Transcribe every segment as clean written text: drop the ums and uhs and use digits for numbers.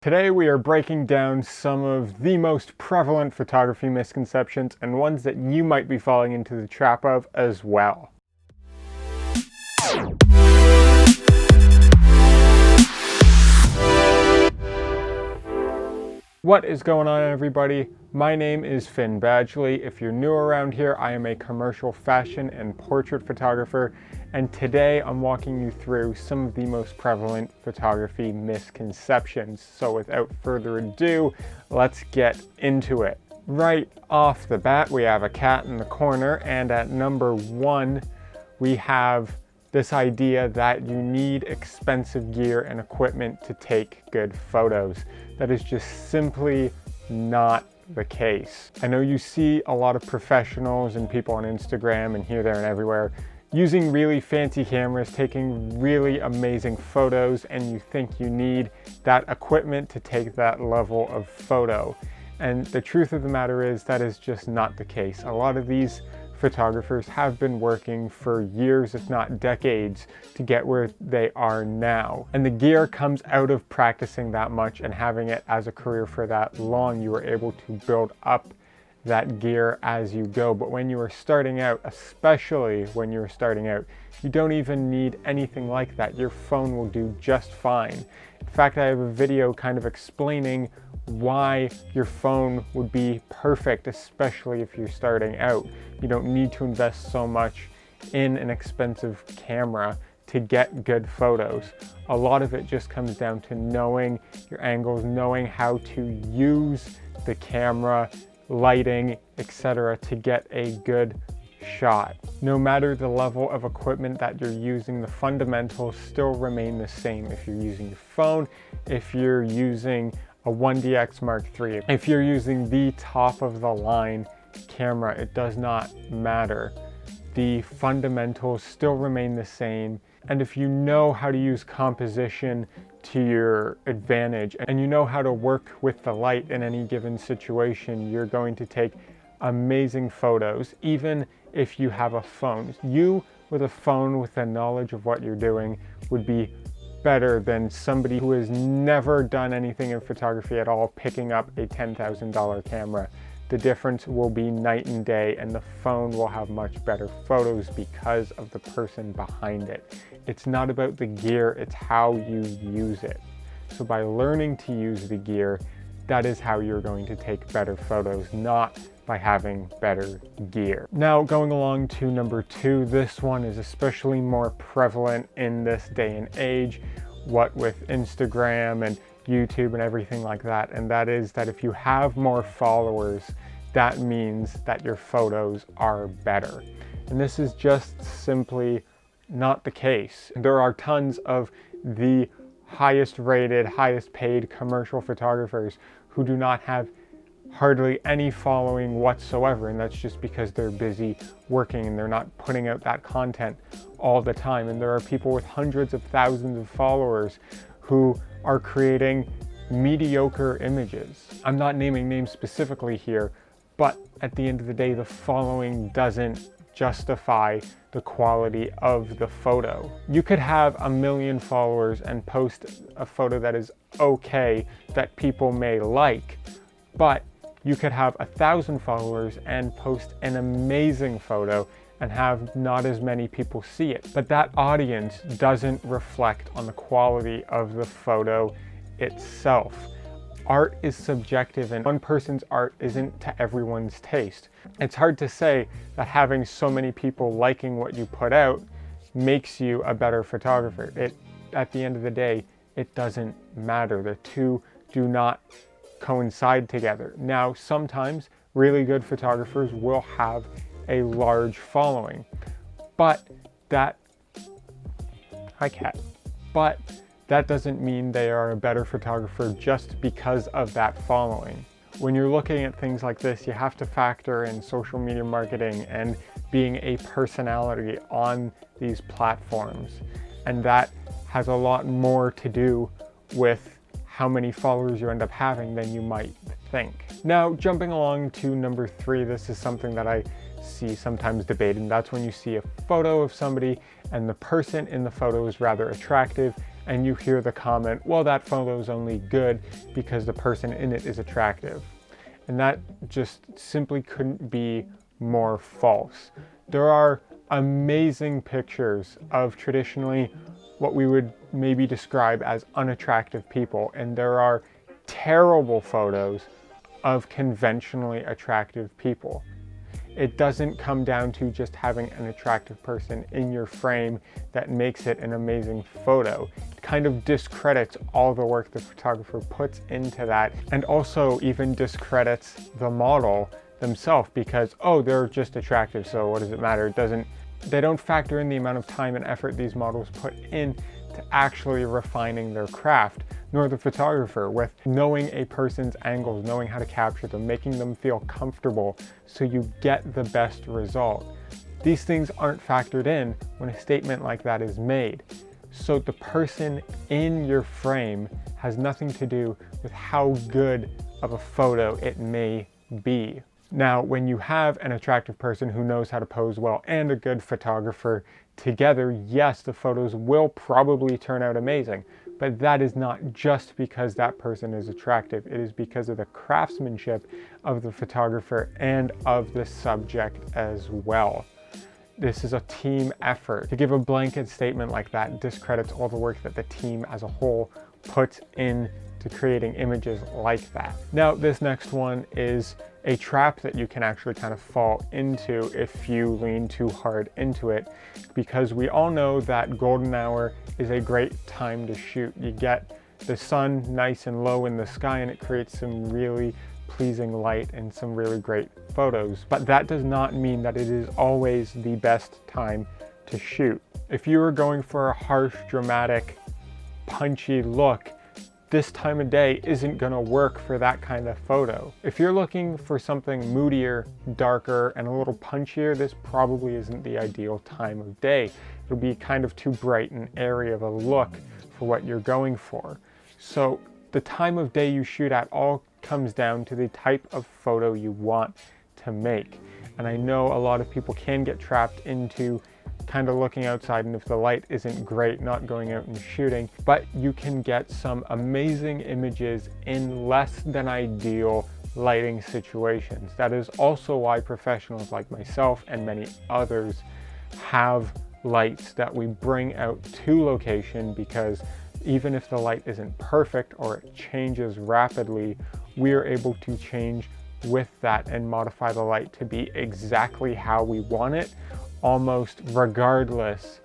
Today we are breaking down some of the most prevalent photography misconceptions and ones that you might be falling into the trap of as well. What is going on, everybody? My name is Finn Badgley. If you're new around here, I am a commercial fashion and portrait photographer, and today I'm walking you through some of the most prevalent photography misconceptions. So without further ado, let's get into it. Right off the bat, we have a cat in the corner, and at number one, we have this idea that you need expensive gear and equipment to take good photos. That is just simply not the case. I know you see a lot of professionals and people on Instagram and here, there, and everywhere using really fancy cameras, taking really amazing photos, and you think you need that equipment to take that level of photo. And the truth of the matter is that is just not the case. A lot of these photographers have been working for years, if not decades, to get where they are now. And the gear comes out of practicing that much and having it as a career for that long. You are able to build up that gear as you go. But when you are starting out, especially when you're starting out, you don't even need anything like that. Your phone will do just fine. In fact, I have a video kind of explaining why your phone would be perfect, especially if you're starting out. You don't need to invest so much in an expensive camera to get good photos. A lot of it just comes down to knowing your angles, knowing how to use the camera, lighting, etc. to get a good shot. No matter the level of equipment that you're using, the fundamentals still remain the same. If you're using your phone, if you're using a 1DX Mark III, if you're using the top of the line camera, it does not matter. The fundamentals still remain the same. And if you know how to use composition to your advantage and you know how to work with the light in any given situation, you're going to take amazing photos, even if you have a phone. You with a phone with the knowledge of what you're doing would be better than somebody who has never done anything in photography at all picking up a $10,000 camera. The difference will be night and day, and the phone will have much better photos because of the person behind it. It's not about the gear, it's how you use it. So by learning to use the gear, that is how you're going to take better photos, not by having better gear. Now, going along to number two, this one is especially more prevalent in this day and age, what with Instagram and YouTube and everything like that, and that is that if you have more followers, that means that your photos are better. And this is just simply not the case. There are tons of the highest rated, highest paid commercial photographers who do not have hardly any following whatsoever, and that's just because they're busy working and they're not putting out that content all the time. And there are people with hundreds of thousands of followers who are creating mediocre images. I'm not naming names specifically here, but at the end of the day, the following doesn't justify the quality of the photo. You could have 1 million followers and post a photo that is okay, that people may like, but you could have 1,000 followers and post an amazing photo and have not as many people see it. But that audience doesn't reflect on the quality of the photo itself. Art is subjective, and one person's art isn't to everyone's taste. It's hard to say that having so many people liking what you put out makes you a better photographer. At the end of the day, it doesn't matter. The two do not coincide together. Now, sometimes really good photographers will have a large following, but that doesn't mean they are a better photographer just because of that following. When you're looking at things like this, you have to factor in social media marketing and being a personality on these platforms, and that has a lot more to do with how many followers you end up having than you might think. Now, jumping along to number three, this is something that I see sometimes debated, and that's when you see a photo of somebody and the person in the photo is rather attractive and you hear the comment, well, that photo is only good because the person in it is attractive. And that just simply couldn't be more false. There are amazing pictures of traditionally what we would maybe describe as unattractive people, and there are terrible photos of conventionally attractive people. It doesn't come down to just having an attractive person in your frame that makes it an amazing photo. It kind of discredits all the work the photographer puts into that, and also even discredits the model themselves because, oh, they're just attractive, so what does it matter? They don't factor in the amount of time and effort these models put in to actually refining their craft, nor the photographer with knowing a person's angles, knowing how to capture them, making them feel comfortable so you get the best result. These things aren't factored in when a statement like that is made. So the person in your frame has nothing to do with how good of a photo it may be. Now, when you have an attractive person who knows how to pose well and a good photographer together, yes, the photos will probably turn out amazing, but that is not just because that person is attractive. It is because of the craftsmanship of the photographer and of the subject as well. This is a team effort. To give a blanket statement like that discredits all the work that the team as a whole puts in to creating images like that. Now, this next one is a trap that you can actually kind of fall into if you lean too hard into it, because we all know that golden hour is a great time to shoot. You get the sun nice and low in the sky and it creates some really pleasing light and some really great photos, but that does not mean that it is always the best time to shoot. If you are going for a harsh, dramatic, punchy look, this time of day isn't gonna work for that kind of photo. If you're looking for something moodier, darker, and a little punchier, this probably isn't the ideal time of day. It'll be kind of too bright and airy of a look for what you're going for. So the time of day you shoot at all comes down to the type of photo you want to make. And I know a lot of people can get trapped into kind of looking outside, and if the light isn't great, not going out and shooting, but you can get some amazing images in less than ideal lighting situations. That is also why professionals like myself and many others have lights that we bring out to location, because even if the light isn't perfect or it changes rapidly, we are able to change with that and modify the light to be exactly how we want it, almost regardless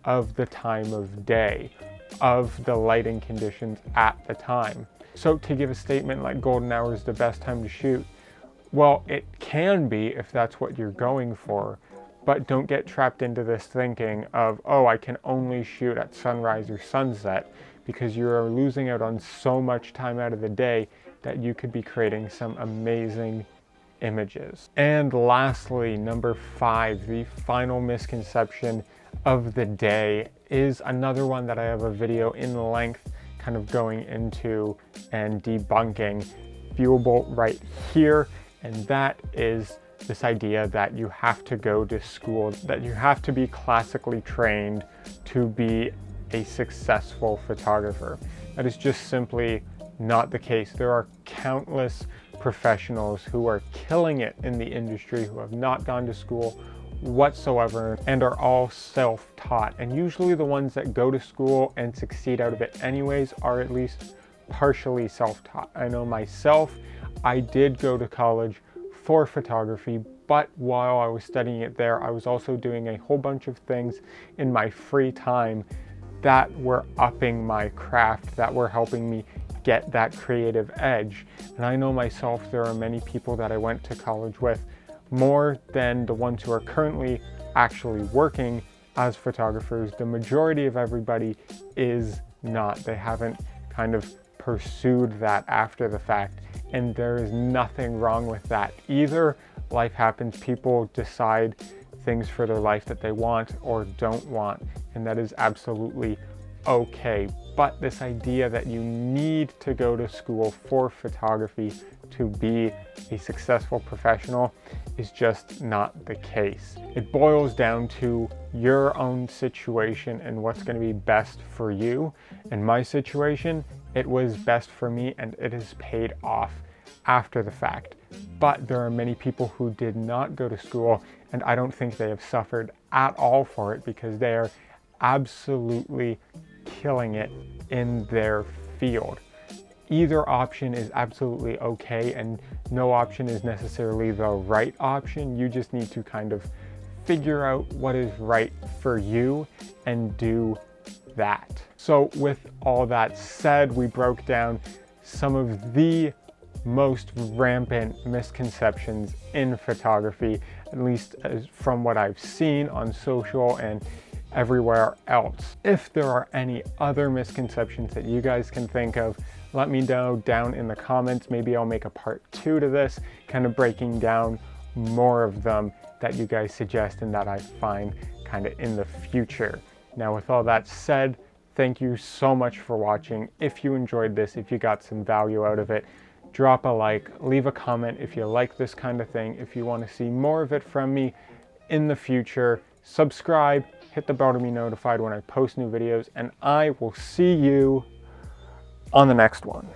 of the time of day, of the lighting conditions at the time. So to give a statement like golden hour is the best time to shoot, well, it can be if that's what you're going for, but don't get trapped into this thinking of, oh, I can only shoot at sunrise or sunset, because you are losing out on so much time out of the day that you could be creating some amazing images. And lastly, number 5, the final misconception of the day is another one that I have a video in length kind of going into and debunking, viewable right here, and that is this idea that you have to go to school, that you have to be classically trained to be a successful photographer. That is just simply not the case. There are countless professionals who are killing it in the industry who have not gone to school whatsoever and are all self-taught. And usually the ones that go to school and succeed out of it anyways are at least partially self-taught. I know myself, I did go to college for photography, but while I was studying it there, I was also doing a whole bunch of things in my free time that were upping my craft, that were helping me get that creative edge. And I know myself, there are many people that I went to college with, more than the ones who are currently actually working as photographers. The majority of everybody is not. They haven't kind of pursued that after the fact, and there is nothing wrong with that either. Life happens, people decide things for their life that they want or don't want, and that is absolutely okay. But this idea that you need to go to school for photography to be a successful professional is just not the case. It boils down to your own situation and what's going to be best for you. In my situation, it was best for me and it has paid off after the fact. But there are many people who did not go to school, and I don't think they have suffered at all for it because they are absolutely killing it in their field. Either option is absolutely okay, and no option is necessarily the right option. You just need to kind of figure out what is right for you and do that. So with all that said, we broke down some of the most rampant misconceptions in photography, at least from what I've seen on social and everywhere else. If there are any other misconceptions that you guys can think of, let me know down in the comments. Maybe I'll make a part 2 to this, kind of breaking down more of them that you guys suggest and that I find kind of in the future. Now, with all that said, thank you so much for watching. If you enjoyed this, if you got some value out of it, drop a like, leave a comment if you like this kind of thing. If you want to see more of it from me in the future, subscribe, hit the bell to be notified when I post new videos, and I will see you on the next one.